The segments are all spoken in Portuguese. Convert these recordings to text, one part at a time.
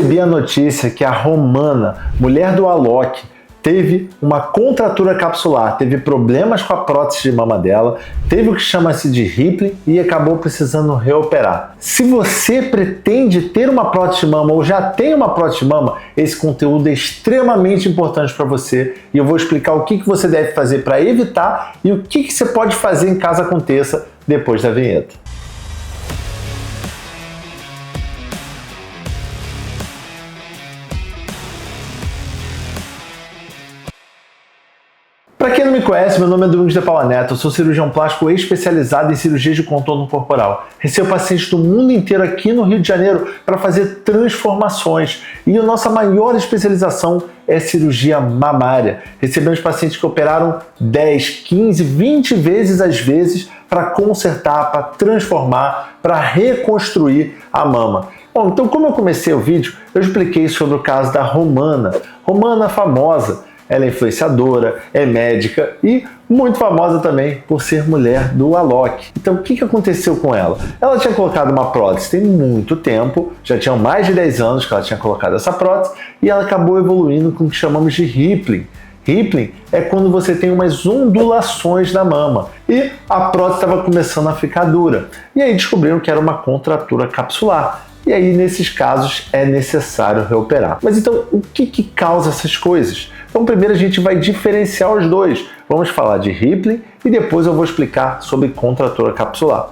recebi a notícia que a Romana, mulher do Alok, teve uma contratura capsular, teve problemas com a prótese de mama dela, teve o que chama-se de Rippling e acabou precisando reoperar. Se você pretende ter uma prótese de mama ou já tem uma prótese de mama, esse conteúdo é extremamente importante para você e eu vou explicar o que você deve fazer para evitar e o que você pode fazer em caso aconteça depois da vinheta. Para quem não me conhece, meu nome é Domingos de Paula Neto, eu sou cirurgião plástico especializado em cirurgia de contorno corporal. Recebo pacientes do mundo inteiro aqui no Rio de Janeiro para fazer transformações e a nossa maior especialização é cirurgia mamária. Recebemos pacientes que operaram 10, 15, 20 vezes às vezes para consertar, para transformar, para reconstruir a mama. Bom, então como eu comecei o vídeo, eu expliquei sobre o caso da Romana. Romana famosa. Ela é influenciadora, é médica e muito famosa também por ser mulher do Alok. Então o que aconteceu com ela? Ela tinha colocado uma prótese tem muito tempo, já tinham mais de 10 anos que ela tinha colocado essa prótese e ela acabou evoluindo com o que chamamos de Rippling. Rippling é quando você tem umas ondulações na mama e a prótese estava começando a ficar dura. E aí descobriram que era uma contratura capsular. E aí, nesses casos, é necessário reoperar. Mas então, o que causa essas coisas? Então, primeiro a gente vai diferenciar os dois. Vamos falar de Rippling e depois eu vou explicar sobre contratura capsular.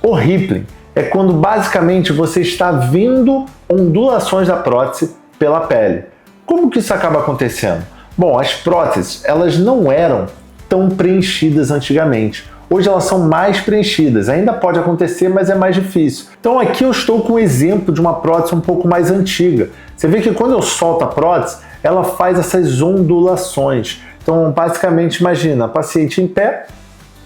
O Rippling é quando basicamente você está vendo ondulações da prótese pela pele. Como que isso acaba acontecendo? Bom, as próteses, elas não eram tão preenchidas antigamente. Hoje elas são mais preenchidas, ainda pode acontecer, mas é mais difícil. Então aqui eu estou com um exemplo de uma prótese um pouco mais antiga. Você vê que quando eu solto a prótese, ela faz essas ondulações. Então basicamente imagina, a paciente em pé,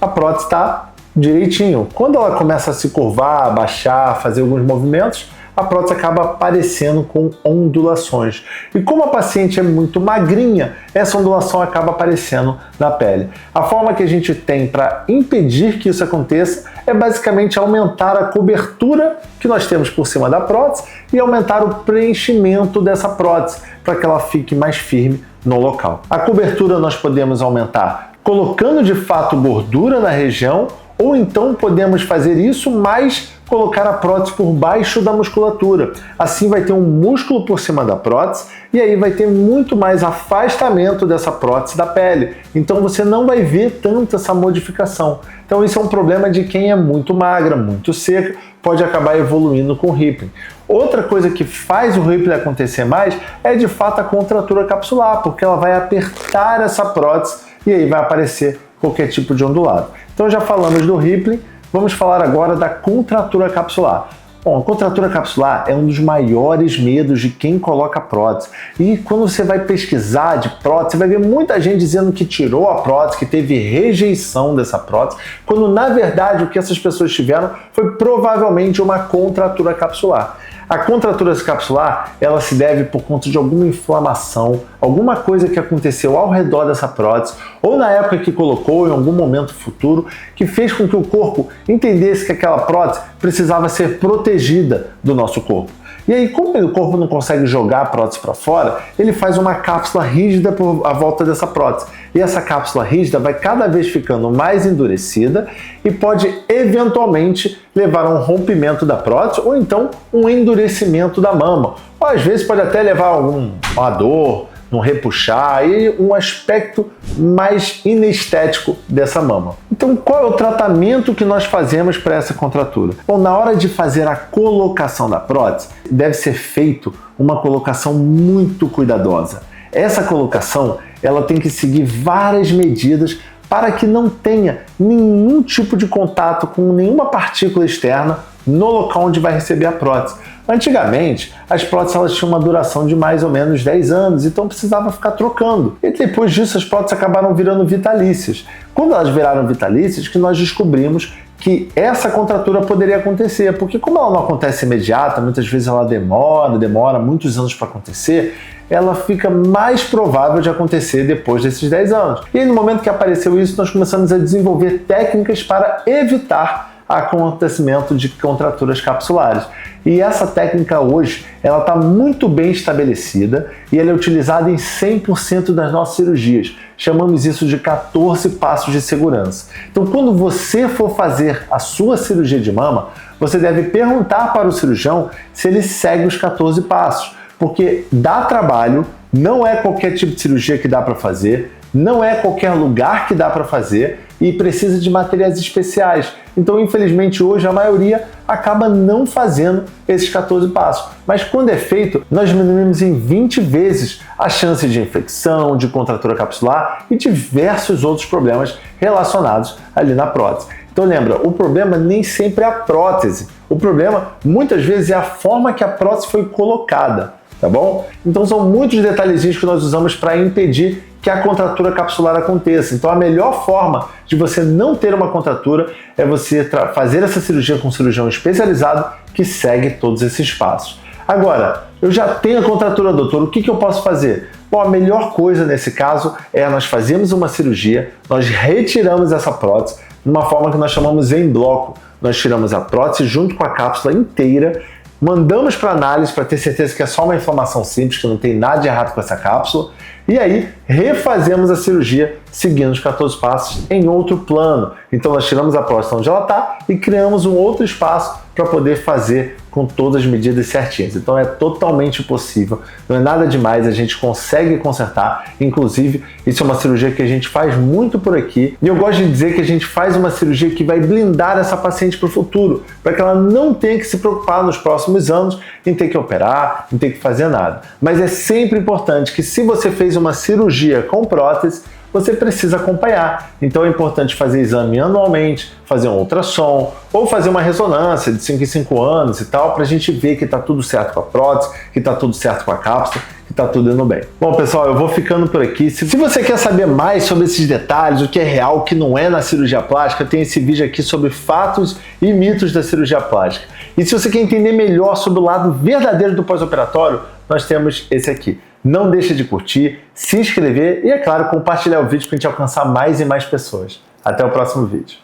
a prótese está direitinho. Quando ela começa a se curvar, abaixar, fazer alguns movimentos, a prótese acaba aparecendo com ondulações. E como a paciente é muito magrinha, essa ondulação acaba aparecendo na pele. A forma que a gente tem para impedir que isso aconteça é basicamente aumentar a cobertura que nós temos por cima da prótese e aumentar o preenchimento dessa prótese para que ela fique mais firme no local. A cobertura nós podemos aumentar colocando de fato gordura na região ou então podemos fazer isso, mas colocar a prótese por baixo da musculatura. Assim vai ter um músculo por cima da prótese e aí vai ter muito mais afastamento dessa prótese da pele. Então você não vai ver tanto essa modificação. Então isso é um problema de quem é muito magra, muito seca, pode acabar evoluindo com o Rippling. Outra coisa que faz o Rippling acontecer mais é de fato a contratura capsular, porque ela vai apertar essa prótese e aí vai aparecer qualquer tipo de ondulado. Então já falamos do Rippling, vamos falar agora da contratura capsular. Bom, a contratura capsular é um dos maiores medos de quem coloca prótese. E quando você vai pesquisar de prótese, você vai ver muita gente dizendo que tirou a prótese, que teve rejeição dessa prótese, quando na verdade o que essas pessoas tiveram foi provavelmente uma contratura capsular. A contratura capsular, ela se deve por conta de alguma inflamação, alguma coisa que aconteceu ao redor dessa prótese, ou na época que colocou, em algum momento futuro, que fez com que o corpo entendesse que aquela prótese precisava ser protegida do nosso corpo. E aí, como o corpo não consegue jogar a prótese para fora, ele faz uma cápsula rígida à volta dessa prótese. E essa cápsula rígida vai cada vez ficando mais endurecida e pode eventualmente levar a um rompimento da prótese ou então um endurecimento da mama. Ou às vezes pode até levar a uma dor, um repuxar e um aspecto mais inestético dessa mama. Então, qual é o tratamento que nós fazemos para essa contratura? Bom, na hora de fazer a colocação da prótese, deve ser feito uma colocação muito cuidadosa. Essa colocação, ela tem que seguir várias medidas para que não tenha nenhum tipo de contato com nenhuma partícula externa no local onde vai receber a prótese. Antigamente, as próteses elas tinham uma duração de mais ou menos 10 anos, então precisava ficar trocando. E depois disso, as próteses acabaram virando vitalícias. Quando elas viraram vitalícias, que nós descobrimos que essa contratura poderia acontecer, porque como ela não acontece imediata, muitas vezes ela demora muitos anos para acontecer, ela fica mais provável de acontecer depois desses 10 anos. E aí, no momento que apareceu isso, nós começamos a desenvolver técnicas para evitar acontecimento de contraturas capsulares. E essa técnica hoje, ela está muito bem estabelecida e ela é utilizada em 100% das nossas cirurgias. Chamamos isso de 14 passos de segurança. Então, quando você for fazer a sua cirurgia de mama, você deve perguntar para o cirurgião se ele segue os 14 passos, porque dá trabalho, não é qualquer tipo de cirurgia que dá para fazer, não é qualquer lugar que dá para fazer e precisa de materiais especiais. Então, infelizmente, hoje a maioria acaba não fazendo esses 14 passos. Mas quando é feito, nós diminuímos em 20 vezes a chance de infecção, de contratura capsular e diversos outros problemas relacionados ali na prótese. Então lembra, o problema nem sempre é a prótese. O problema, muitas vezes, é a forma que a prótese foi colocada, tá bom? Então são muitos detalhezinhos que nós usamos para impedir que a contratura capsular aconteça. Então a melhor forma de você não ter uma contratura é você fazer essa cirurgia com um cirurgião especializado que segue todos esses passos. Agora, eu já tenho a contratura, doutor, o que eu posso fazer? Bom, a melhor coisa nesse caso é nós fazermos uma cirurgia, nós retiramos essa prótese de uma forma que nós chamamos em bloco. Nós tiramos a prótese junto com a cápsula inteira, mandamos para análise para ter certeza que é só uma inflamação simples, que não tem nada de errado com essa cápsula, e aí refazemos a cirurgia seguindo os 14 passos em outro plano. Então nós tiramos a prótese onde ela está e criamos um outro espaço para poder fazer com todas as medidas certinhas. Então é totalmente possível, não é nada demais, a gente consegue consertar. Inclusive, isso é uma cirurgia que a gente faz muito por aqui e eu gosto de dizer que a gente faz uma cirurgia que vai blindar essa paciente para o futuro, para que ela não tenha que se preocupar nos próximos anos em ter que operar, em ter que fazer nada. Mas é sempre importante que, se você fez uma cirurgia com prótese, você precisa acompanhar. Então é importante fazer exame anualmente, fazer um ultrassom ou fazer uma ressonância de 5 em 5 anos e tal, para a gente ver que está tudo certo com a prótese, que está tudo certo com a cápsula, que está tudo indo bem. Bom, pessoal, eu vou ficando por aqui. Se você quer saber mais sobre esses detalhes, o que é real, o que não é na cirurgia plástica, tem esse vídeo aqui sobre fatos e mitos da cirurgia plástica. E se você quer entender melhor sobre o lado verdadeiro do pós-operatório, nós temos esse aqui. Não deixa de curtir, se inscrever e, é claro, compartilhar o vídeo para a gente alcançar mais e mais pessoas. Até o próximo vídeo.